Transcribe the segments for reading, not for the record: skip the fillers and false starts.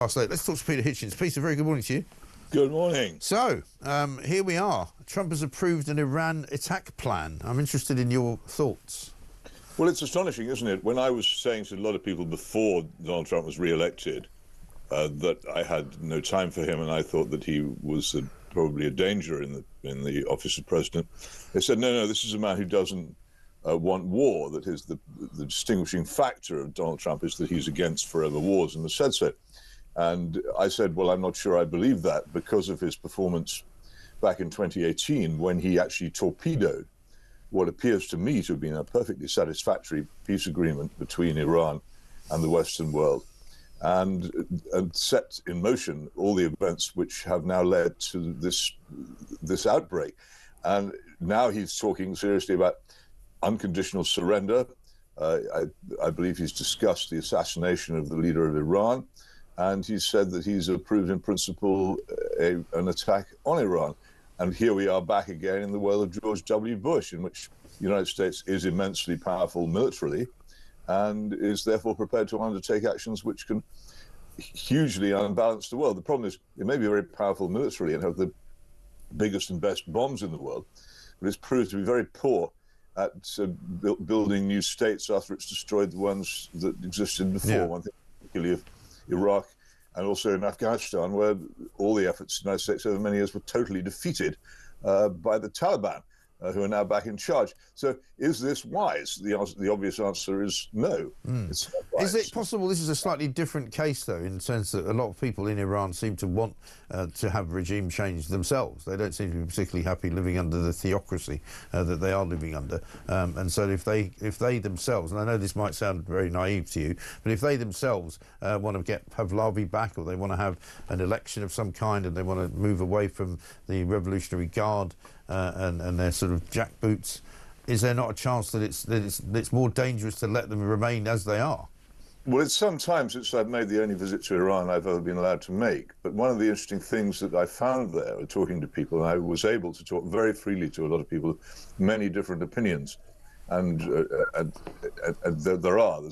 Let's talk to Peter Hitchens. Peter, very good morning to you. Good morning. So, here we are. Trump has approved an Iran attack plan. I'm interested in your thoughts. Well, it's astonishing, isn't it? When I was saying to a lot of people before Donald Trump was re-elected that I had no time for him and I thought that he was probably a danger in the office of president, they said, no, this is a man who doesn't want war. That is the distinguishing factor of Donald Trump is that he's against forever wars and has said so. And I said, well, I'm not sure I believe that because of his performance back in 2018 when he actually torpedoed what appears to me to have been a perfectly satisfactory peace agreement between Iran and the Western world and set in motion all the events which have now led to this outbreak. And now he's talking seriously about unconditional surrender. I believe he's discussed the assassination of the leader of Iran. And he said that he's approved in principle an attack on Iran. And here we are back again in the world of George W. Bush, in which the United States is immensely powerful militarily and is therefore prepared to undertake actions which can hugely unbalance the world. The problem is it may be very powerful militarily and have the biggest and best bombs in the world, but it's proved to be very poor at building new states after it's destroyed the ones that existed before. Yeah. One thing particularly of Iraq and also in Afghanistan, where all the efforts of the United States over many years were totally defeated by the Taliban, who are now back in charge. So is this wise? The obvious answer is no. It's not wise. Is it possible this is a slightly different case, though, in the sense that a lot of people in Iran seem to want to have regime change themselves? They don't seem to be particularly happy living under the theocracy that they are living under. And so if they themselves, and I know this might sound very naive to you, but if they themselves want to have Pahlavi back, or they want to have an election of some kind, and they want to move away from the Revolutionary Guard and their sort of jackboots, is there not a chance that it's more dangerous to let them remain as they are? Well, it's some time since I've made the only visit to Iran I've ever been allowed to make. But one of the interesting things that I found there, talking to people, and I was able to talk very freely to a lot of people, many different opinions. And there's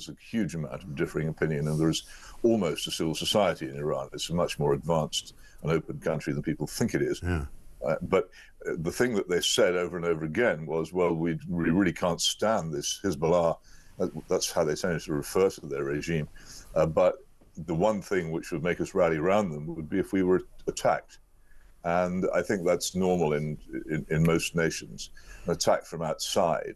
a huge amount of differing opinion, and there is almost a civil society in Iran. It's a much more advanced and open country than people think it is. Yeah. But the thing that they said over and over again was, well, we really can't stand this Hezbollah. That's how they tend to refer to their regime. But the one thing which would make us rally around them would be if we were attacked. And I think that's normal in most nations. An attack from outside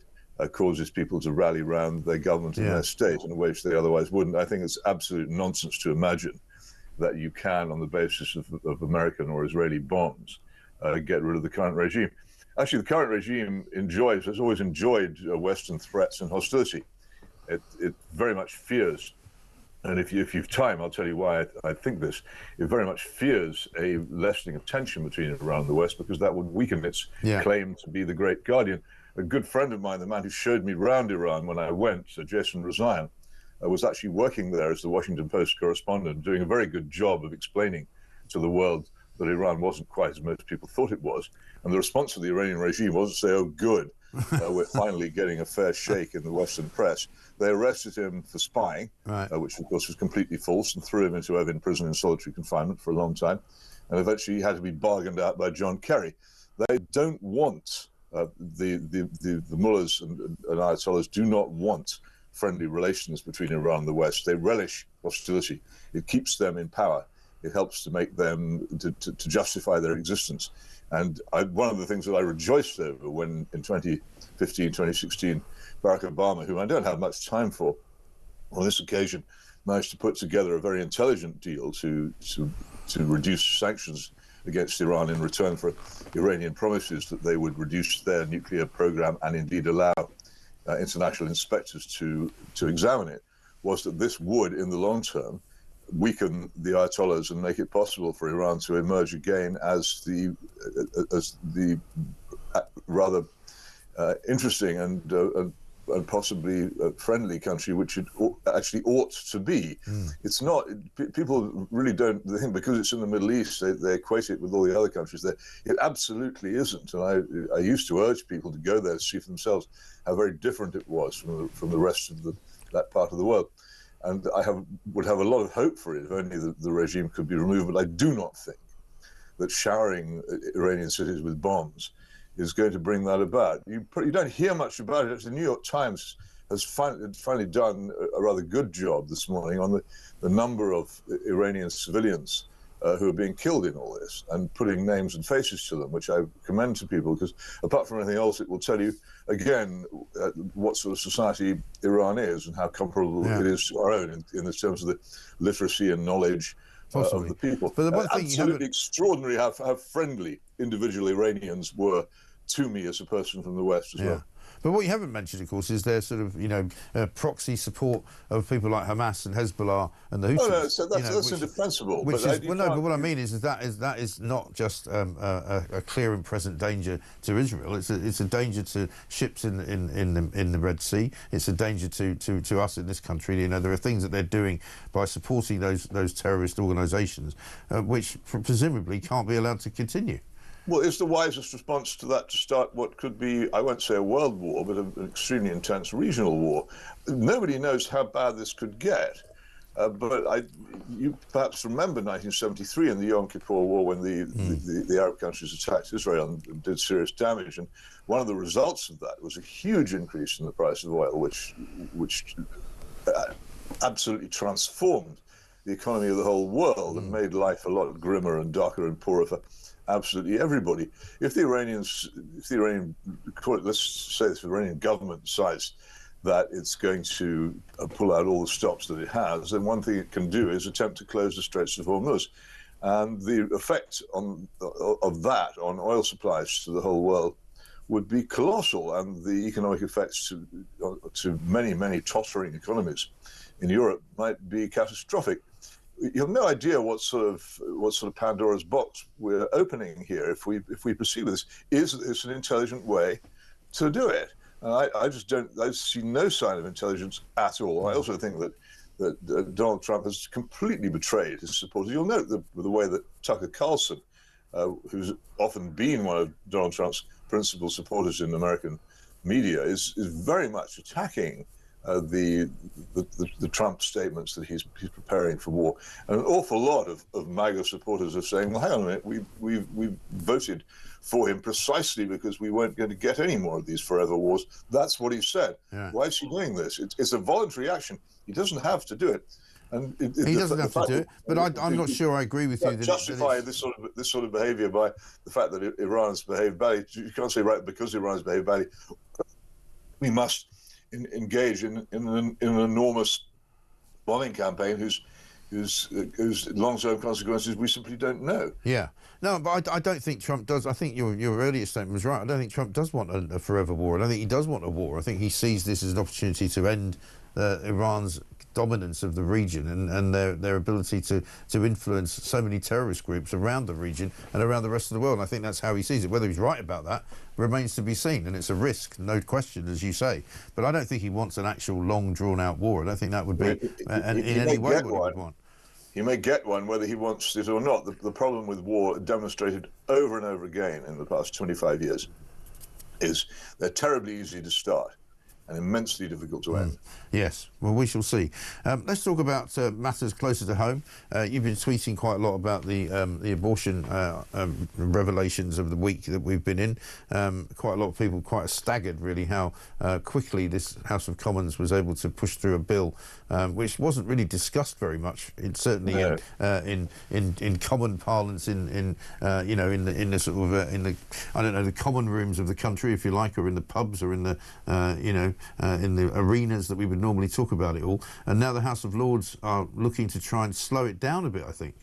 causes people to rally around their government and their state in a way which they otherwise wouldn't. I think it's absolute nonsense to imagine that you can, on the basis of American or Israeli bombs, get rid of the current regime. Actually, the current regime has always enjoyed Western threats and hostility. It very much fears, and if you've time, I'll tell you why I think this. It very much fears a lessening of tension between Iran and the West, because that would weaken its claim to be the great guardian. A good friend of mine, the man who showed me around Iran when I went, Jason Rezaian, was actually working there as the Washington Post correspondent, doing a very good job of explaining to the world that Iran wasn't quite as most people thought it was. And the response of the Iranian regime wasn't to say, oh, good, we're finally getting a fair shake in the Western press. They arrested him for spying, which, of course, was completely false, and threw him into Evin prison in solitary confinement for a long time. And eventually he had to be bargained out by John Kerry. They don't want, the mullahs and ayatollahs do not want friendly relations between Iran and the West. They relish hostility. It keeps them in power. It helps to make them, to justify their existence. And one of the things that I rejoiced over when in 2015, 2016, Barack Obama, whom I don't have much time for, on this occasion, managed to put together a very intelligent deal to reduce sanctions against Iran in return for Iranian promises that they would reduce their nuclear program and indeed allow international inspectors to examine it, was that this would, in the long term, weaken the Ayatollahs and make it possible for Iran to emerge again as the rather interesting and possibly friendly country which it actually ought to be. It's not. People really don't think because it's in the Middle East they equate it with all the other countries there. It absolutely isn't. And I used to urge people to go there to see for themselves how very different it was from the rest of that part of the world. And would have a lot of hope for it if only the regime could be removed. But I do not think that showering Iranian cities with bombs is going to bring that about. You don't hear much about it. Actually, the New York Times has finally done a rather good job this morning on the number of Iranian civilians who are being killed in all this, and putting names and faces to them, which I commend to people, because apart from anything else, it will tell you, again, what sort of society Iran is and how comparable it is to our own in the terms of the literacy and knowledge of the people. But the one thing absolutely extraordinary how friendly individual Iranians were to me as a person from the West as well. But what you haven't mentioned, of course, is their sort of, proxy support of people like Hamas and Hezbollah and the Houthis. Oh, no, so that's indefensible. But what I mean is that is not just a clear and present danger to Israel. It's a danger to ships in the Red Sea. It's a danger to us in this country. You know, there are things that they're doing by supporting those terrorist organisations, which presumably can't be allowed to continue. Well, is the wisest response to that to start what could be, I won't say a world war, but an extremely intense regional war? Nobody knows how bad this could get. But you perhaps remember 1973 and the Yom Kippur War, when the Arab countries attacked Israel and did serious damage. And one of the results of that was a huge increase in the price of oil, which absolutely transformed the economy of the whole world and made life a lot grimmer and darker and poorer for absolutely everybody. If the Iranian government decides that it's going to pull out all the stops that it has, then one thing it can do is attempt to close the Straits of Hormuz. And the effect of that on oil supplies to the whole world would be colossal, and the economic effects to many, many tottering economies in Europe might be catastrophic. You have no idea what sort of Pandora's box we're opening here if we proceed with this. Is this an intelligent way to do it? I see no sign of intelligence at all. I also think that Donald Trump has completely betrayed his supporters. You'll note the way that Tucker Carlson, who's often been one of Donald Trump's principal supporters in American media, is very much attacking the Trump statements that he's preparing for war. And an awful lot of MAGA supporters are saying, well, hang on a minute, we voted for him precisely because we weren't going to get any more of these forever wars. That's what he said. Yeah. Why is he doing this? It's a voluntary action. He doesn't have to do it. And he doesn't have to do it, but I'm not sure I agree with you. Justify this sort of behaviour by the fact that Iran's behaved badly. You can't say, right, because Iran's behaved badly, we must engage in an enormous bombing campaign whose long-term consequences we simply don't know. Yeah. No, but I don't think Trump does. I think your earlier statement was right. I don't think Trump does want a forever war. I don't think he does want a war. I think he sees this as an opportunity to end Iran's dominance of the region and their ability to influence so many terrorist groups around the region and around the rest of the world. And I think that's how he sees it. Whether he's right about that remains to be seen, and it's a risk, no question, as you say. But I don't think he wants an actual long, drawn-out war. I don't think that would be in any way what he would want. He may get one whether he wants it or not. The problem with war, demonstrated over and over again in the past 25 years, is they're terribly easy to start and immensely difficult to end. Yes, well, we shall see. Let's talk about matters closer to home. You've been tweeting quite a lot about the abortion revelations of the week that we've been in. Quite a lot of people quite staggered, really, how quickly this House of Commons was able to push through a bill which wasn't really discussed very much. It's certainly in common parlance, in the sort of in the, I don't know, the common rooms of the country, if you like, or in the pubs, or in the in the arenas that we would normally talk about it all. And now the House of Lords are looking to try and slow it down a bit, I think.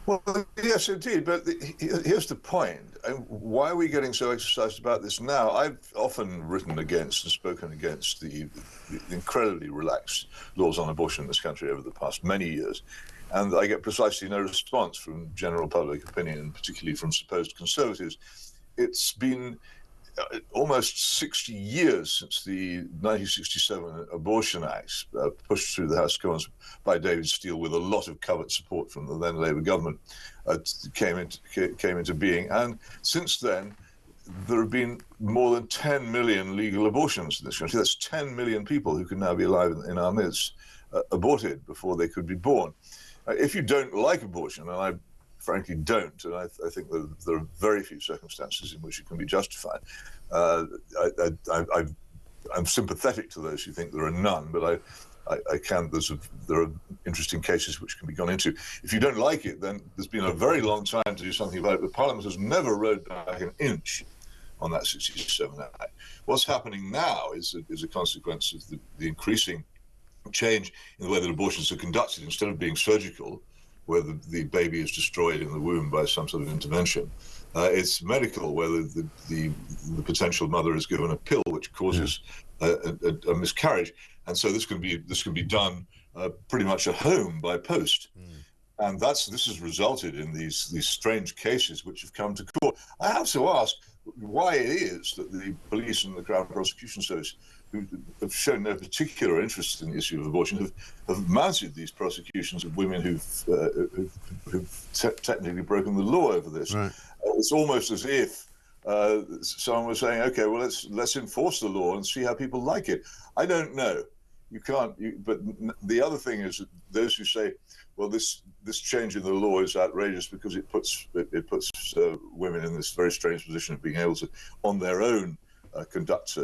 Well, yes, indeed. But here's the point. Why are we getting so exercised about this now? I've often written against and spoken against the incredibly relaxed laws on abortion in this country over the past many years. And I get precisely no response from general public opinion, and particularly from supposed conservatives. It's been almost 60 years since the 1967 Abortion Act, pushed through the House of Commons by David Steele with a lot of covert support from the then Labour government, came into being. And since then, there have been more than 10 million legal abortions in this country. That's 10 million people who can now be alive in our midst. aborted before they could be born. If you don't like abortion, and I frankly don't, and I think that there are very few circumstances in which it can be justified, I'm sympathetic to those who think there are none, but there are interesting cases which can be gone into. If you don't like it, then there's been a very long time to do something about it. The Parliament has never rode back an inch on that 67 Act. What's happening now is a consequence of the increasing change in the way that abortions are conducted. Instead of being surgical, where the baby is destroyed in the womb by some sort of intervention, it's medical, where the potential mother is given a pill which causes a miscarriage, and so this can be done pretty much at home by post. And this has resulted in these strange cases which have come to court. I have to ask why it is that the police and the Crown Prosecution Service, who have shown no particular interest in the issue of abortion, have mounted these prosecutions of women who've technically broken the law over this. Right. It's almost as if someone was saying, "Okay, well, let's enforce the law and see how people like it." I don't know. You can't. But the other thing is that those who say, "Well, this change in the law is outrageous because it puts women in this very strange position of being able to, on their own, conduct,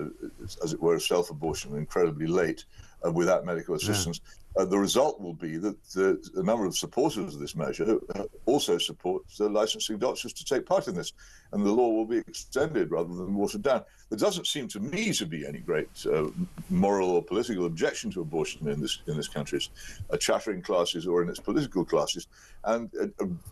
as it were, a self-abortion incredibly late without medical assistance." The result will be that a number of supporters of this measure also support licensing doctors to take part in this, and the law will be extended rather than watered down. There doesn't seem to me to be any great moral or political objection to abortion in this country's chattering classes or in its political classes, and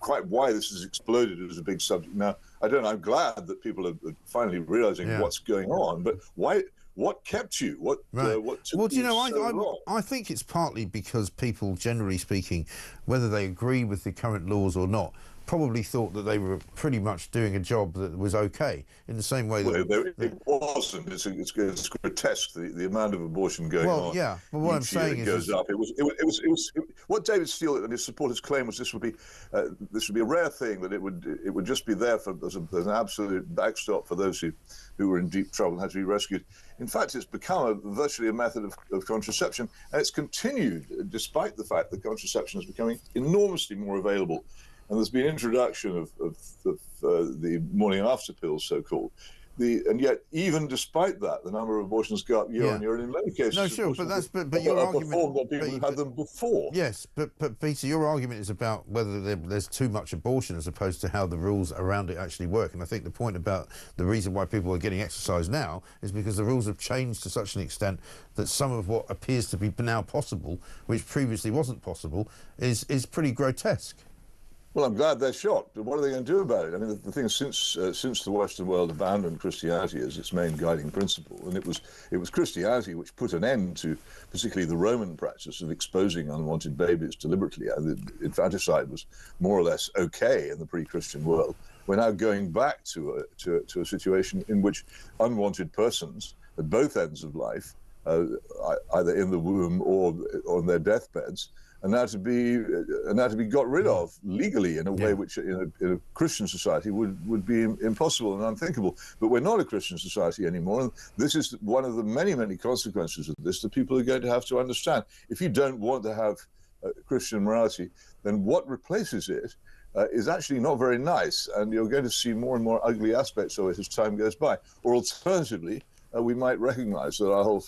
quite why this has exploded as a big subject now, I don't know. I'm glad that people are finally realizing what's going on, but why? What kept you? What took you so long? I think it's partly because people, generally speaking, whether they agree with the current laws or not, probably thought that they were pretty much doing a job that was okay, in the same way that... it wasn't. It's grotesque, the amount of abortion going on. Well, yeah, but what I'm saying is... It goes up. It was what David Steele and his supporters claimed was this would be a rare thing, that it would just be there as an absolute backstop for those who were in deep trouble and had to be rescued. In fact, it's become virtually a method of contraception, and it's continued despite the fact that contraception is becoming enormously more available. And there's been introduction of the morning after pills, so-called. And yet, even despite that, the number of abortions go up year on year, and in many cases, no, sure, but your argument, that people who had them before. Yes, but Peter, your argument is about whether there's too much abortion as opposed to how the rules around it actually work. And I think the point about the reason why people are getting exercise now is because the rules have changed to such an extent that some of what appears to be now possible, which previously wasn't possible, is pretty grotesque. Well, I'm glad they're shocked, but what are they going to do about it? I mean, the thing is, since the Western world abandoned Christianity as its main guiding principle, and it was Christianity which put an end to particularly the Roman practice of exposing unwanted babies deliberately. Infanticide was more or less okay in the pre-Christian world. We're now going back to a situation in which unwanted persons at both ends of life, either in the womb or on their deathbeds, are now to be got rid of legally in a way which in a Christian society would be impossible and unthinkable. But we're not a Christian society anymore, and this is one of the many, many consequences of this that people are going to have to understand. If you don't want to have Christian morality, then what replaces it is actually not very nice, and you're going to see more and more ugly aspects of it as time goes by. Or alternatively, we might recognize that our whole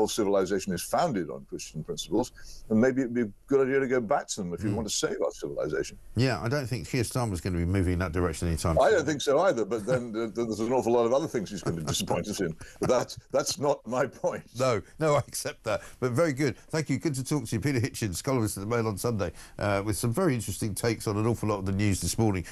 civilization is founded on Christian principles, and maybe it'd be a good idea to go back to them if you want to save our civilization. Yeah, I don't think Keir Starmer's going to be moving in that direction anytime soon. I don't think so either, but then there's an awful lot of other things he's going to disappoint us in. But that's not my point. No, I accept that. But very good. Thank you. Good to talk to you. Peter Hitchens, columnist at the Mail on Sunday, with some very interesting takes on an awful lot of the news this morning.